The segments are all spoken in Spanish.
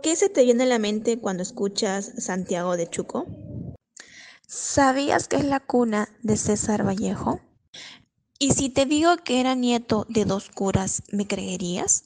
¿Qué se te viene a la mente cuando escuchas Santiago de Chuco? ¿Sabías que es la cuna de César Vallejo? Y si te digo que era nieto de dos curas, ¿me creerías?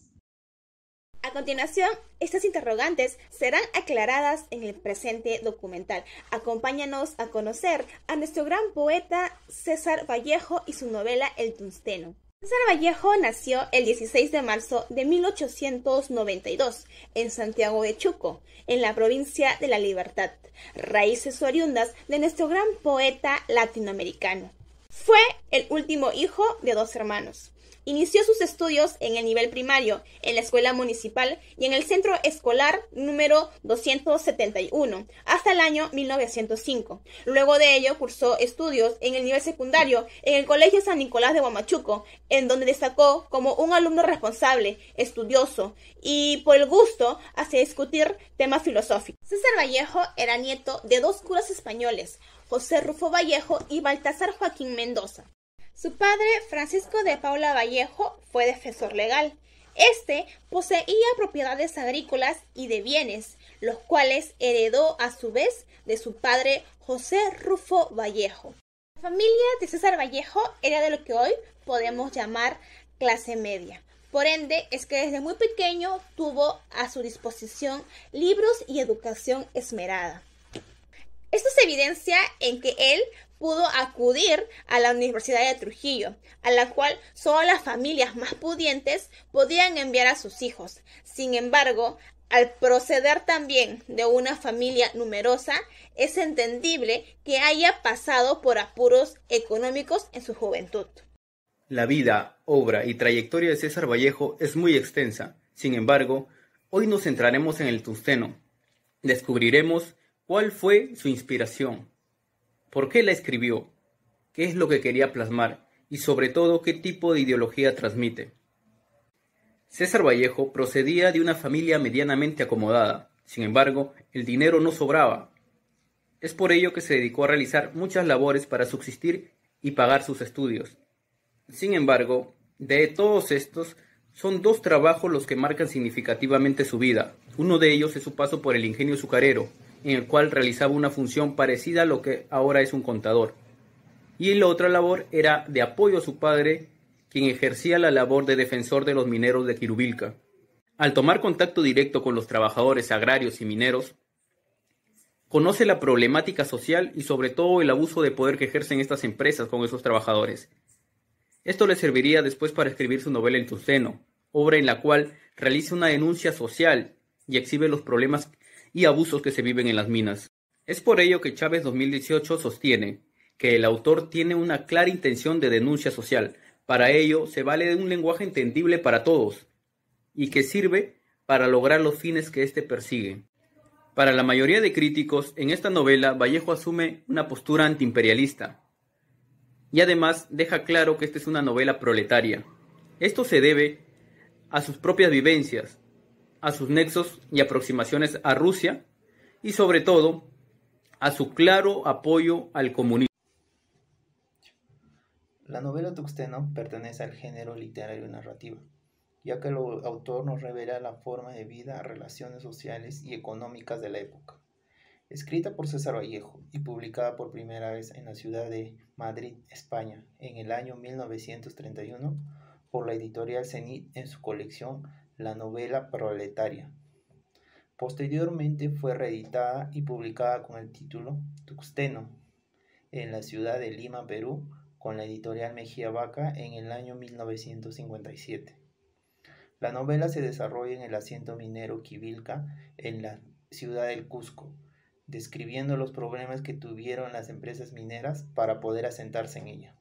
A continuación, estas interrogantes serán aclaradas en el presente documental. Acompáñanos a conocer a nuestro gran poeta César Vallejo y su novela El Tungsteno. César Vallejo nació el 16 de marzo de 1892 en Santiago de Chuco, en la provincia de La Libertad, raíces oriundas de nuestro gran poeta latinoamericano. Fue el último hijo de dos hermanos. Inició sus estudios en el nivel primario, en la escuela municipal y en el centro escolar número 271, hasta el año 1905. Luego de ello cursó estudios en el nivel secundario en el Colegio San Nicolás de Huamachuco, en donde destacó como un alumno responsable, estudioso y por el gusto hacia discutir temas filosóficos. César Vallejo era nieto de dos curas españoles, José Rufo Vallejo y Baltasar Joaquín Mendoza. Su padre, Francisco de Paula Vallejo, fue defensor legal. Este poseía propiedades agrícolas y de bienes, los cuales heredó a su vez de su padre José Rufo Vallejo. La familia de César Vallejo era de lo que hoy podemos llamar clase media. Por ende, es que desde muy pequeño tuvo a su disposición libros y educación esmerada. Esto se evidencia en que él pudo acudir a la Universidad de Trujillo, a la cual solo las familias más pudientes podían enviar a sus hijos. Sin embargo, al proceder también de una familia numerosa, es entendible que haya pasado por apuros económicos en su juventud. La vida, obra y trayectoria de César Vallejo es muy extensa. Sin embargo, hoy nos centraremos en el tungsteno. Descubriremos cuál fue su inspiración, por qué la escribió, qué es lo que quería plasmar y sobre todo qué tipo de ideología transmite. César Vallejo procedía de una familia medianamente acomodada. Sin embargo, el dinero no sobraba. Es por ello que se dedicó a realizar muchas labores para subsistir y pagar sus estudios. Sin embargo, de todos estos, son dos trabajos los que marcan significativamente su vida. Uno de ellos es su paso por el ingenio azucarero, en el cual realizaba una función parecida a lo que ahora es un contador. Y la otra labor era de apoyo a su padre, quien ejercía la labor de defensor de los mineros de Quirubilca. Al tomar contacto directo con los trabajadores agrarios y mineros, conoce la problemática social y sobre todo el abuso de poder que ejercen estas empresas con esos trabajadores. Esto le serviría después para escribir su novela El Tungsteno, obra en la cual realiza una denuncia social y exhibe los problemas y abusos que se viven en las minas. Es por ello que Chávez 2018 sostiene que el autor tiene una clara intención de denuncia social. Para ello se vale de un lenguaje entendible para todos y que sirve para lograr los fines que éste persigue. Para la mayoría de críticos, en esta novela Vallejo asume una postura antiimperialista y además deja claro que esta es una novela proletaria. Esto se debe a sus propias vivencias, a sus nexos y aproximaciones a Rusia y sobre todo a su claro apoyo al comunismo. La novela Tungsteno pertenece al género literario narrativo, ya que el autor nos revela la forma de vida, relaciones sociales y económicas de la época. Escrita por César Vallejo y publicada por primera vez en la ciudad de Madrid, España, en el año 1931, por la editorial Zenit en su colección La novela proletaria. Posteriormente fue reeditada y publicada con el título Tungsteno en la ciudad de Lima, Perú, con la editorial Mejía Vaca en el año 1957. La novela se desarrolla en el asiento minero Quivilca, en la ciudad del Cusco, describiendo los problemas que tuvieron las empresas mineras para poder asentarse en ella.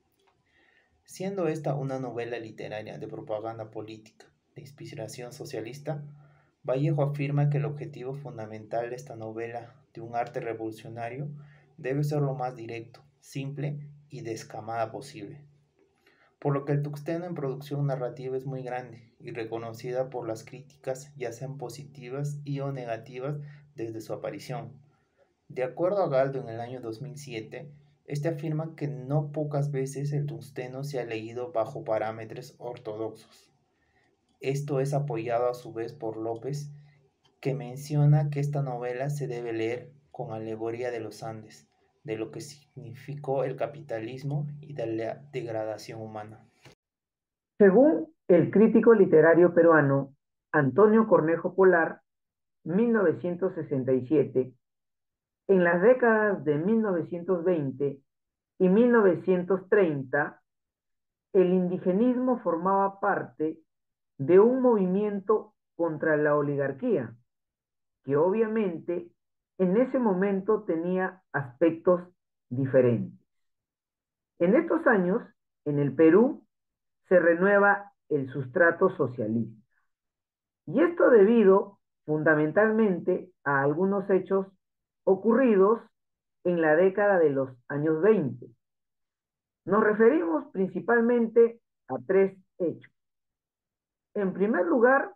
Siendo esta una novela literaria de propaganda política, de inspiración socialista, Vallejo afirma que el objetivo fundamental de esta novela de un arte revolucionario debe ser lo más directo, simple y descamada posible. Por lo que el tungsteno en producción narrativa es muy grande y reconocida por las críticas, ya sean positivas y o negativas, desde su aparición. De acuerdo a Galdo en el año 2007, este afirma que no pocas veces el tungsteno se ha leído bajo parámetros ortodoxos. Esto es apoyado a su vez por López, que menciona que esta novela se debe leer con alegoría de los Andes, de lo que significó el capitalismo y de la degradación humana. Según el crítico literario peruano Antonio Cornejo Polar, 1967, en las décadas de 1920 y 1930, el indigenismo formaba parte de un movimiento contra la oligarquía, que obviamente en ese momento tenía aspectos diferentes. En estos años, en el Perú, se renueva el sustrato socialista. Y esto debido fundamentalmente a algunos hechos ocurridos en la década de los años 20. Nos referimos principalmente a tres hechos. En primer lugar,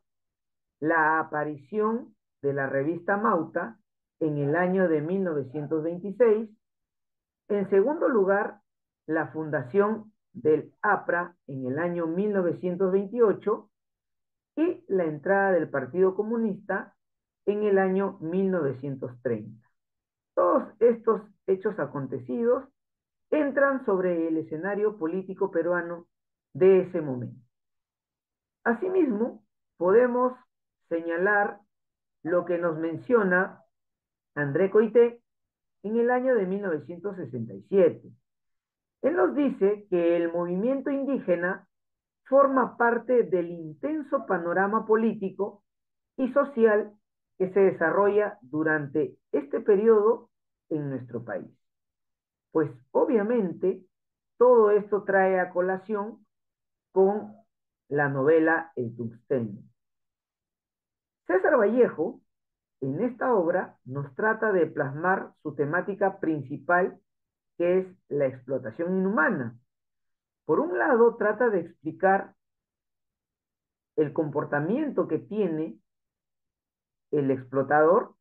la aparición de la revista Mauta en el año de 1926. En segundo lugar, la fundación del APRA en el año 1928 y la entrada del Partido Comunista en el año 1930. Todos estos hechos acontecidos entran sobre el escenario político peruano de ese momento. Asimismo, podemos señalar lo que nos menciona André Coité en el año de 1967. Él nos dice que el movimiento indígena forma parte del intenso panorama político y social que se desarrolla durante este periodo en nuestro país. Pues obviamente todo esto trae a colación con la novela El Tungsteno. César Vallejo, en esta obra, nos trata de plasmar su temática principal, que es la explotación inhumana. Por un lado, trata de explicar el comportamiento que tiene el explotador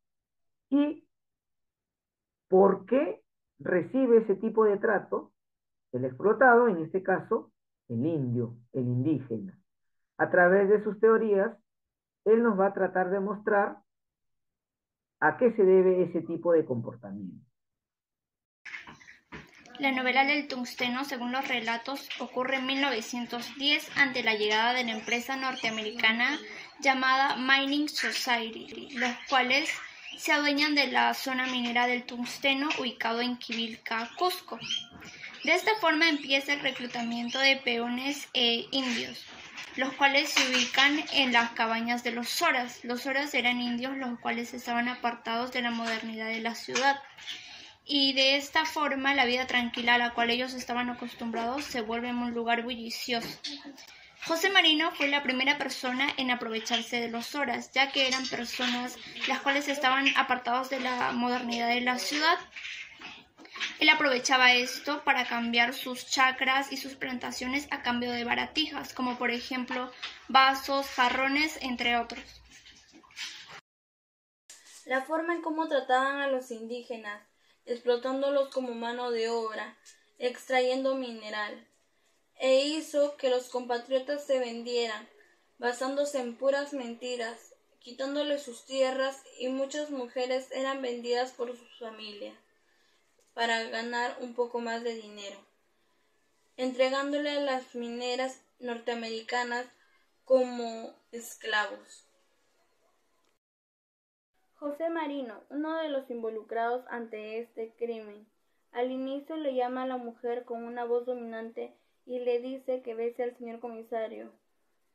y por qué recibe ese tipo de trato el explotado, en este caso, el indio, el indígena. A través de sus teorías, él nos va a tratar de mostrar a qué se debe ese tipo de comportamiento. La novela del tungsteno, según los relatos, ocurre en 1910 ante la llegada de la empresa norteamericana llamada Mining Society, los cuales se adueñan de la zona minera del tungsteno ubicado en Quivilca, Cusco. De esta forma empieza el reclutamiento de peones e indios, los cuales se ubican en las cabañas de los soras. Los soras eran indios los cuales estaban apartados de la modernidad de la ciudad. Y de esta forma la vida tranquila a la cual ellos estaban acostumbrados se vuelve un lugar bullicioso. José Marino fue la primera persona en aprovecharse de los soras, ya que eran personas las cuales estaban apartados de la modernidad de la ciudad. Él aprovechaba esto para cambiar sus chacras y sus plantaciones a cambio de baratijas, como por ejemplo vasos, jarrones, entre otros. La forma en cómo trataban a los indígenas, explotándolos como mano de obra, extrayendo mineral, e hizo que los compatriotas se vendieran, basándose en puras mentiras, quitándoles sus tierras, y muchas mujeres eran vendidas por sus familias para ganar un poco más de dinero, entregándole a las mineras norteamericanas como esclavos. José Marino, uno de los involucrados ante este crimen, al inicio le llama a la mujer con una voz dominante y le dice que bese al señor comisario,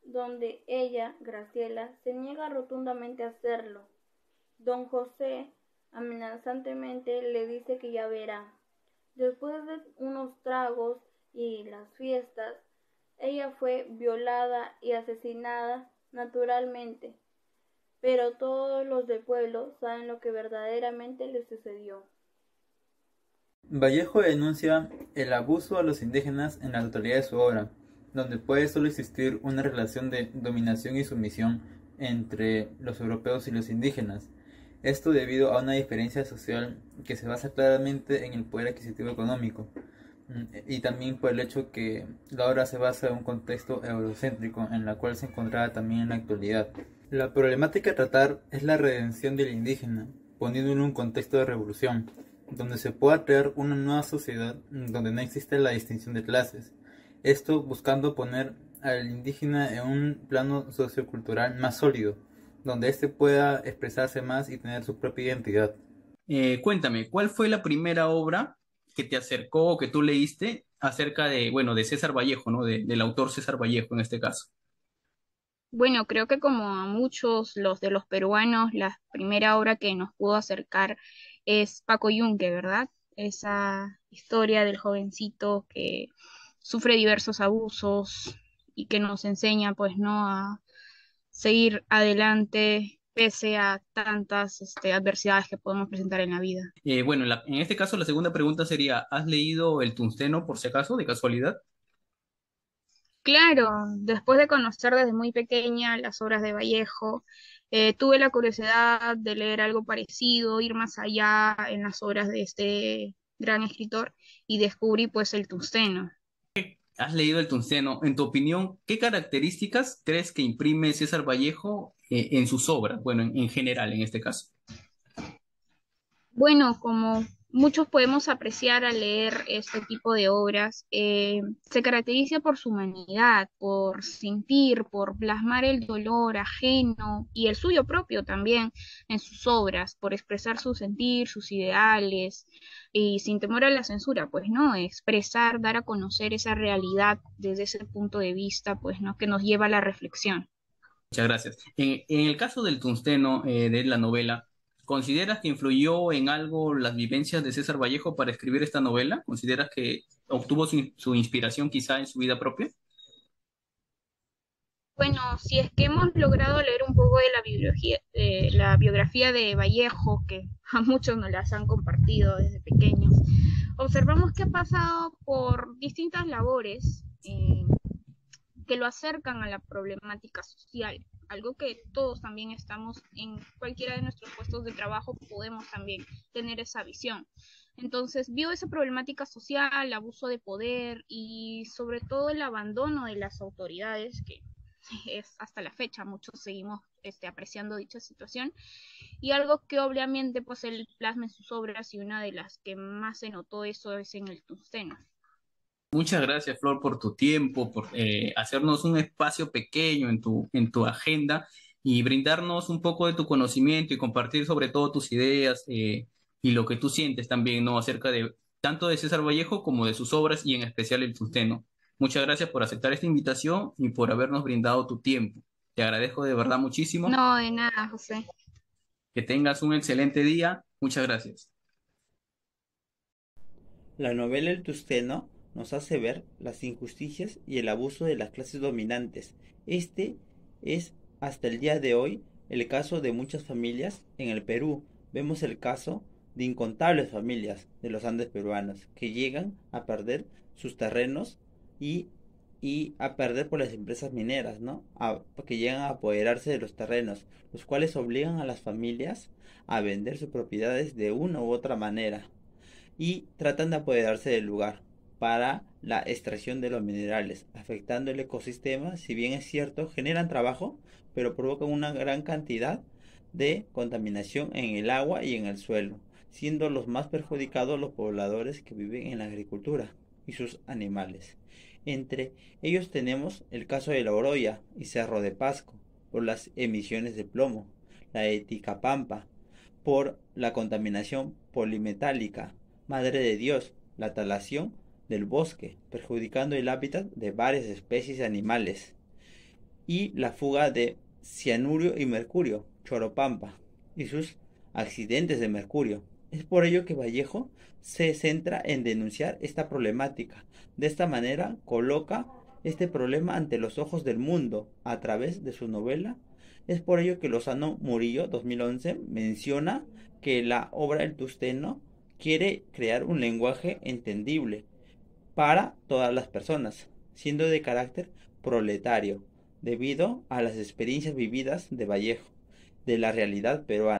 donde ella, Graciela, se niega rotundamente a hacerlo. Don José, amenazantemente, le dice que ya verá. Después de unos tragos y las fiestas, ella fue violada y asesinada naturalmente. Pero todos los del pueblo saben lo que verdaderamente le sucedió. Vallejo denuncia el abuso a los indígenas en la totalidad de su obra, donde puede solo existir una relación de dominación y sumisión entre los europeos y los indígenas. Esto debido a una diferencia social que se basa claramente en el poder adquisitivo económico. y también por el hecho que la obra se basa en un contexto eurocéntrico en la cual se encontraba también en la actualidad. La problemática a tratar es la redención del indígena, poniéndolo en un contexto de revolución, donde se pueda crear una nueva sociedad donde no existe la distinción de clases. Esto buscando poner al indígena en un plano sociocultural más sólido, donde éste pueda expresarse más y tener su propia identidad. Cuéntame, ¿cuál fue la primera obra que te acercó o que tú leíste acerca de, bueno, de César Vallejo, ¿no? Del autor César Vallejo en este caso. Bueno, creo que como a muchos los de los peruanos, la primera obra que nos pudo acercar es Paco Yunque, ¿verdad? Esa historia del jovencito que sufre diversos abusos y que nos enseña, pues, ¿no? A seguir adelante pese a tantas adversidades que podemos presentar en la vida. Bueno, en este caso la segunda pregunta sería, ¿has leído El Tungsteno por si acaso, de casualidad? Claro, después de conocer desde muy pequeña las obras de Vallejo, tuve la curiosidad de leer algo parecido, ir más allá en las obras de este gran escritor y descubrí pues el Tungsteno. ¿Has leído El Tungsteno? En tu opinión, ¿qué características crees que imprime César Vallejo en sus obras? Bueno, en general, en este caso. Bueno, como muchos podemos apreciar al leer este tipo de obras, se caracteriza por su humanidad, por sentir, por plasmar el dolor ajeno y el suyo propio también en sus obras, por expresar su sentir, sus ideales y sin temor a la censura, pues no, expresar, dar a conocer esa realidad desde ese punto de vista, pues no, que nos lleva a la reflexión. Muchas gracias. En el caso del Tungsteno, de la novela, ¿consideras que influyó en algo las vivencias de César Vallejo para escribir esta novela? ¿Consideras que obtuvo su inspiración quizá en su vida propia? Bueno, si es que hemos logrado leer un poco de la biografía de Vallejo, que a muchos nos las han compartido desde pequeños, observamos que ha pasado por distintas labores que lo acercan a la problemática social, algo que todos también estamos en cualquiera de nuestros puestos de trabajo, podemos también tener esa visión. Entonces vio esa problemática social, abuso de poder y sobre todo el abandono de las autoridades, que es hasta la fecha, muchos seguimos apreciando dicha situación, y algo que obviamente pues él plasma en sus obras, y una de las que más se notó eso es en el Tungsteno. Muchas gracias, Flor, por tu tiempo, por hacernos un espacio pequeño en tu agenda y brindarnos un poco de tu conocimiento y compartir sobre todo tus ideas y lo que tú sientes también, ¿no? Acerca de tanto de César Vallejo como de sus obras y en especial el Tungsteno. Muchas gracias por aceptar esta invitación y por habernos brindado tu tiempo. Te agradezco de verdad muchísimo. No, de nada, José. Que tengas un excelente día. Muchas gracias. La novela El Tungsteno nos hace ver las injusticias y el abuso de las clases dominantes. Este es, hasta el día de hoy, el caso de muchas familias en el Perú. Vemos el caso de incontables familias de los Andes peruanos que llegan a perder sus terrenos y, y a perder por las empresas mineras, ¿no? Que llegan a apoderarse de los terrenos, los cuales obligan a las familias a vender sus propiedades de una u otra manera y tratan de apoderarse del lugar para la extracción de los minerales, afectando el ecosistema. Si bien es cierto, generan trabajo, pero provocan una gran cantidad de contaminación en el agua y en el suelo, siendo los más perjudicados los pobladores que viven en la agricultura y sus animales. Entre ellos tenemos el caso de La Oroya y Cerro de Pasco, por las emisiones de plomo, la de Ticapampa, por la contaminación polimetálica, Madre de Dios, la talación del bosque, perjudicando el hábitat de varias especies animales, y la fuga de cianuro y mercurio, Choropampa, y sus accidentes de mercurio. Es por ello que Vallejo se centra en denunciar esta problemática. De esta manera coloca este problema ante los ojos del mundo a través de su novela. Es por ello que Lozano Murillo, 2011, menciona que la obra El Tungsteno quiere crear un lenguaje entendible para todas las personas, siendo de carácter proletario, debido a las experiencias vividas de Vallejo, de la realidad peruana.